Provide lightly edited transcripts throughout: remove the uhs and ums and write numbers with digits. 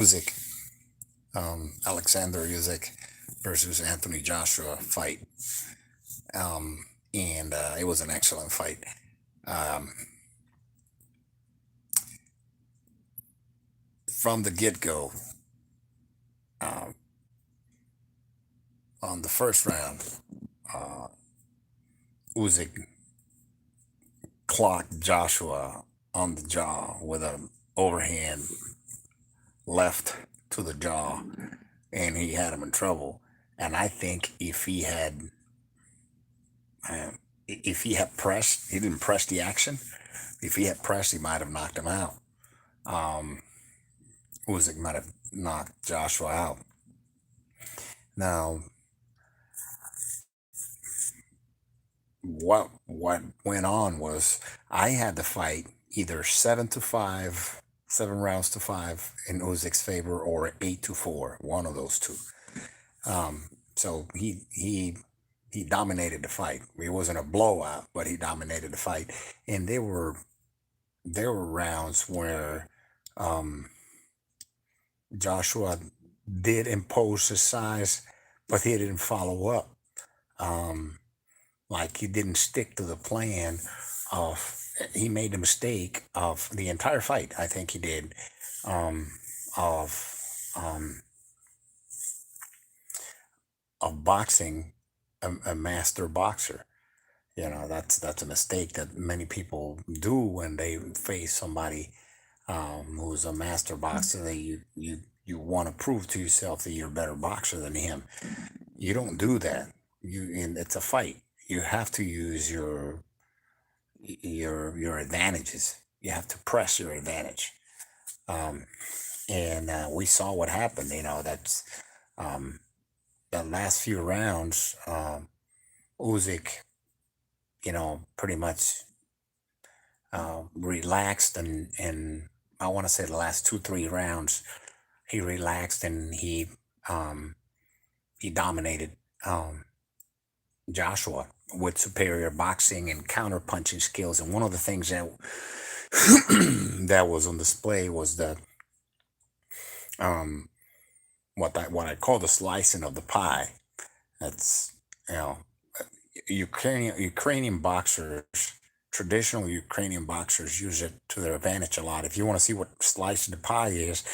Usyk, Alexander Usyk versus Anthony Joshua fight, and it was an excellent fight. Um, from the get go, uh, on the first round, uh, Usyk clocked Joshua on the jaw with an overhand left to the jaw, and he had him in trouble. And I think uh, if he had pressed, he didn't press the action. If he had pressed, he might have knocked him out. Um, Usyk might have knocked Joshua out. Now, what went on was I had the fight either 7-5, 7 rounds to 5 in Uzyk's favor, or 8-4, one of those two. So he dominated the fight. It wasn't a blowout, but he dominated the fight, and there were rounds where um, Joshua did impose his size, but he didn't follow up. Um, like he didn't stick to the plan of. He made the mistake of the entire fight. I think he did um, of um, of boxing a master boxer. That's a mistake that many people do when they face somebody who's a master boxer. That you want to prove to yourself that you're a better boxer than him. You don't do that. And it's a fight. You have to use your advantages. You have to press your advantage. Um, and we saw what happened. That's um, the last few rounds. Usyk, pretty much relaxed, and I want to say the last 2 3 rounds he relaxed, and he dominated Joshua with superior boxing and counter punching skills. And one of the things that that was on display was the um, what I call the slicing of the pie. That's you know Ukrainian boxers, traditional Ukrainian boxers use it to their advantage a lot. If you want to see what slicing the pie is,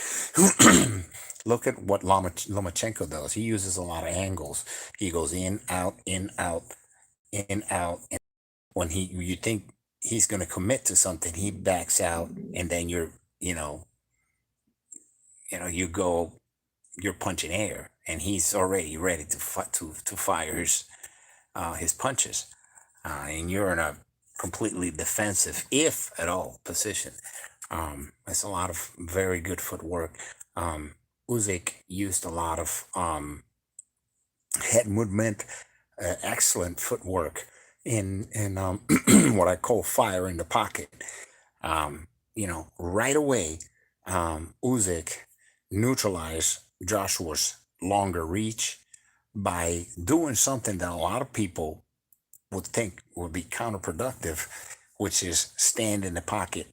look at what Lomachenko does. He uses a lot of angles. He goes in, out, in, out, in, out. And when you think he's going to commit to something, he backs out, and then you know, you're punching air, and he's already ready to fire his punches, and you're in a completely defensive, if at all, position. It's a lot of very good footwork. Usyk used a lot of head movement, excellent footwork in what I call fire in the pocket. Right away, Usyk neutralized Joshua's longer reach by doing something that a lot of people would think would be counterproductive, which is stand in the pocket,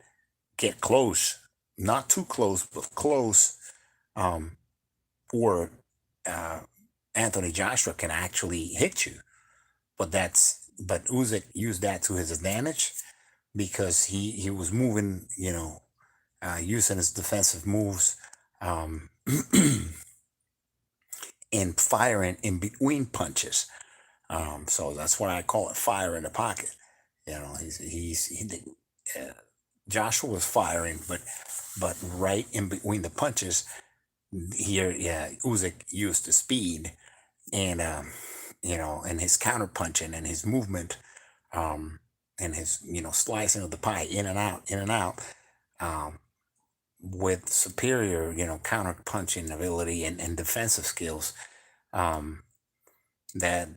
get close, not too close, but close, um, where uh, Anthony Joshua can actually hit you. But Usyk used that to his advantage because he was moving, using his defensive moves, um, and firing in between punches. So that's what I call it, fire in the pocket. Uh, Joshua was firing, but right in between the punches, here, yeah, Usyk used the speed and and his counter punching and his movement, um, and his slicing of the pie in and out, um, with superior counter punching ability and defensive skills, um, that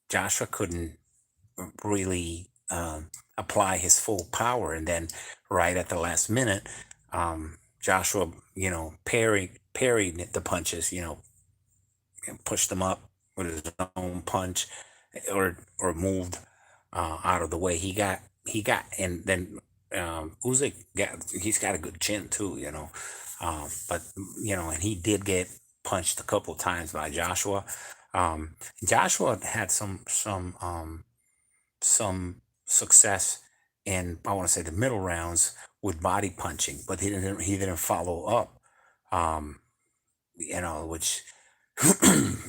Joshua couldn't really apply his full power. And then right at the last minute, Joshua, parried the punches, and pushed them up with his own punch, or moved out of the way. And then Usyk he's got a good chin too. But and he did get punched a couple times by Joshua. Um, Joshua had some success in, I want to say, the middle rounds with body punching, but he didn't follow up. Um, which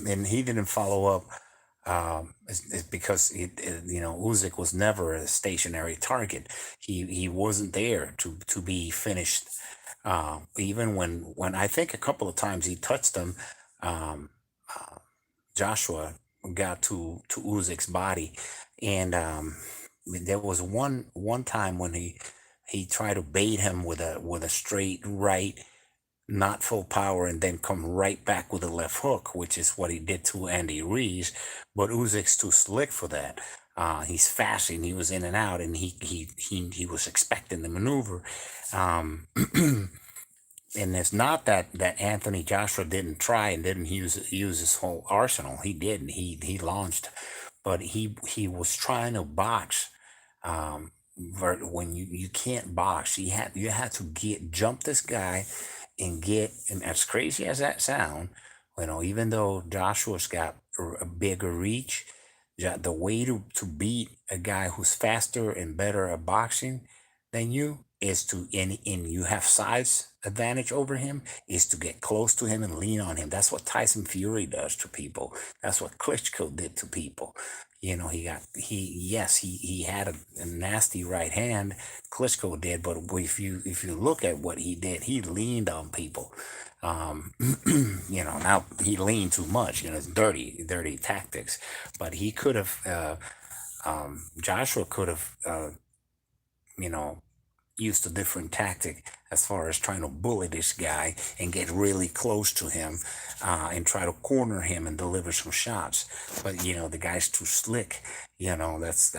and he didn't follow up. Is because Usyk was never a stationary target. He wasn't there to be finished. Even when I think a couple of times he touched him, um, Joshua got to Uzyk's body, and there was one time when he tried to bait him with a straight right, not full power, and then come right back with a left hook, which is what he did to Andy Reese. But Uzyk's too slick for that. He's fast, and he was in and out, and he was expecting the maneuver. Um, and it's not that Anthony Joshua didn't try and didn't use his whole arsenal. He did. And he launched, but he was trying to box. When you can't box, you had to jump this guy and get. And as crazy as that sound, even though Joshua's got a bigger reach, the way to beat a guy who's faster and better at boxing than you is and you have size advantage over him, is to get close to him and lean on him. That's what Tyson Fury does to people. That's what Klitschko did to people. He had a nasty right hand. Klitschko did, but if you look at what he did, he leaned on people. Now he leaned too much. It's dirty tactics. But he could have. Joshua could have. You know, used a different tactic as far as trying to bully this guy and get really close to him, and try to corner him and deliver some shots. But the guy's too slick. That's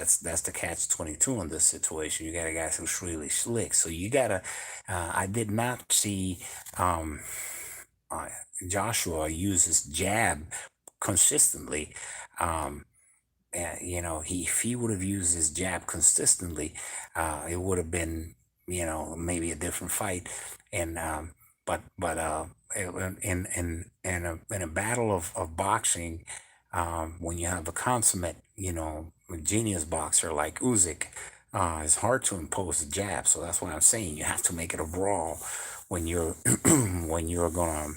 the catch 22 in this situation. You got a guy who's really slick, so you gotta. I did not see uh, Joshua use his jab consistently. Um, if he would have used his jab consistently, it would have been, maybe a different fight. And in a battle of boxing, when you have a consummate, genius boxer like Usyk, it's hard to impose a jab. So that's why I'm saying you have to make it a brawl when you're when you're gonna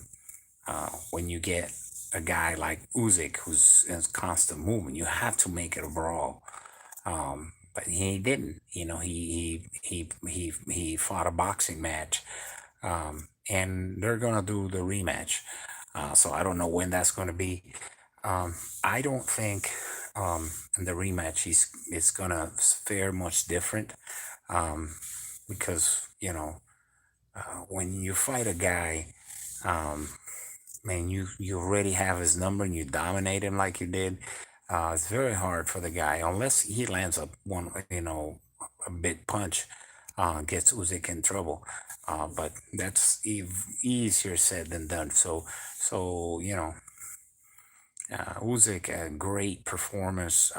when you get a guy like Usyk who's in constant movement. You have to make it a brawl. But he didn't. He fought a boxing match, and they're gonna do the rematch. So I don't know when that's gonna be. I don't think in the rematch it's gonna fare much different, um, because when you fight a guy. Um, Man, you already have his number and you dominate him like you did. It's very hard for the guy unless he lands a big punch, gets Usyk in trouble. But that's easier said than done. So Usyk, a great performance.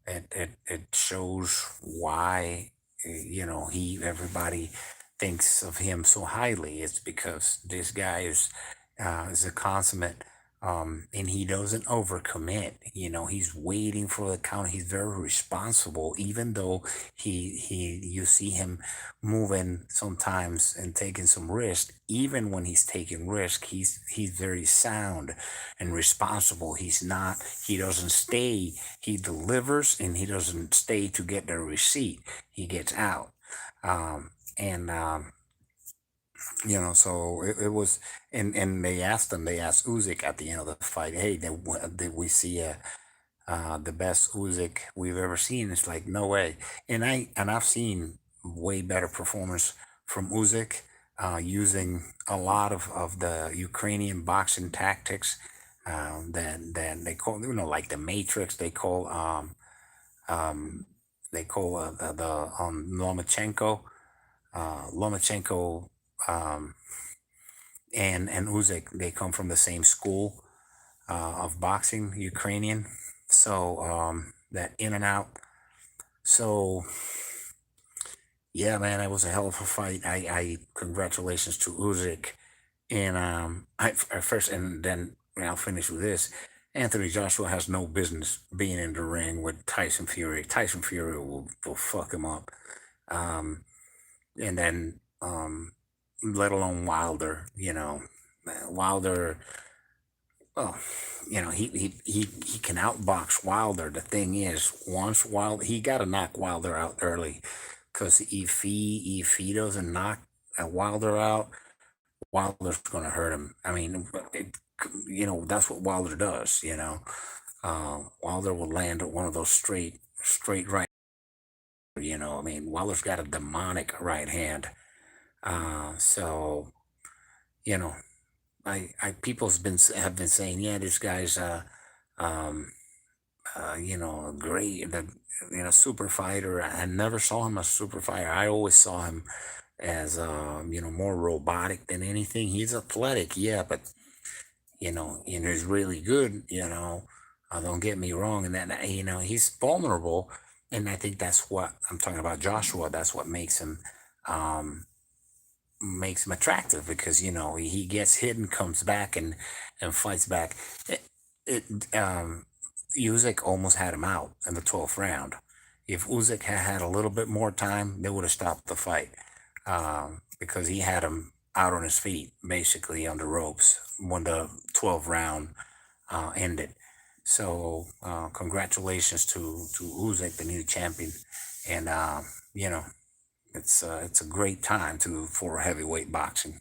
It shows why he everybody thinks of him so highly. It's because this guy is a consummate, and he doesn't overcommit. He's waiting for the count. He's very responsible, even though he you see him moving sometimes and taking some risk. Even when he's taking risk, he's very sound and responsible. He doesn't stay. He delivers, and he doesn't stay to get the receipt. He gets out. And so it was, and they asked Usyk at the end of the fight, hey, did we see the best Usyk we've ever seen? It's like, no way. And I've seen way better performance from Usyk, using a lot of the Ukrainian boxing tactics, that they call, like the Matrix. Um, they call the Lomachenko, um, and Usyk. They come from the same school of boxing, Ukrainian. So that in and out. So Yeah, man, it was a hell of a fight. I congratulations to Usyk, and I first, and then I'll finish with this. Anthony Joshua has no business being in the ring with Tyson Fury. Tyson Fury will fuck him up. Um, and then let alone Wilder. Wilder. Well, he can outbox Wilder. The thing is, once he got to knock Wilder out early, because if he doesn't knock Wilder out, Wilder's going to hurt him. I mean, that's what Wilder does. Wilder will land one of those straight right. I mean, Wilder's got a demonic right hand. So you know, people's have been saying, yeah, this guy's um, a great, super fighter. I never saw him as a super fighter. I always saw him as, more robotic than anything. He's athletic, yeah, but he's really good. Don't get me wrong, and then he's vulnerable, and I think that's what I'm talking about. Joshua, that's what um, makes him attractive because he gets hit and comes back and fights back. It Usyk almost had him out in the 12th round. If Usyk had had a little bit more time, they would have stopped the fight, because he had him out on his feet, basically on the ropes when the 12th round ended. So congratulations to Usyk, the new champion, and you know it's a great time for heavyweight boxing.